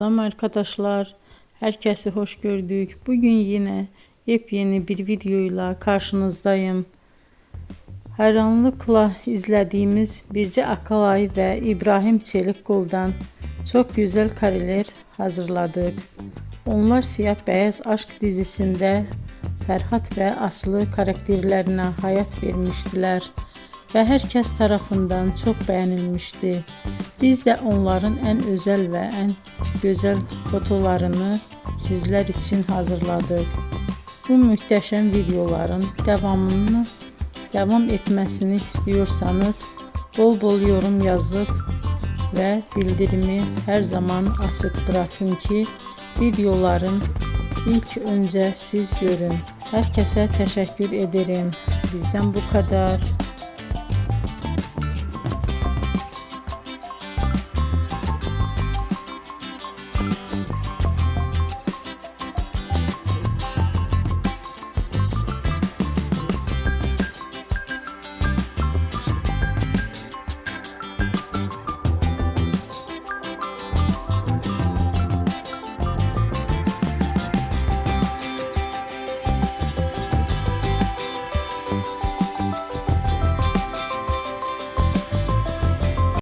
Selam arkadaşlar, herkese hoş gördük. Bugün yine yepyeni bir videoyla karşınızdayım. Hayranlıkla izlediğimiz Birce Akalay ve İbrahim Çelikkol'dan çok güzel kareler hazırladık. Onlar Siyah Beyaz Aşk dizisinde Ferhat ve Aslı karakterlerine hayat vermiştiler ve herkes tarafından çok beğenilmişti. Biz de onların en özel ve en güzel fotolarını sizler için hazırladık. Bu muhteşem videoların devam etmesini istiyorsanız bol bol yorum yazıp ve bildirimi her zaman açık bırakın ki videoların ilk önce siz görün. Herkese teşekkür ederim. Bizden bu kadar.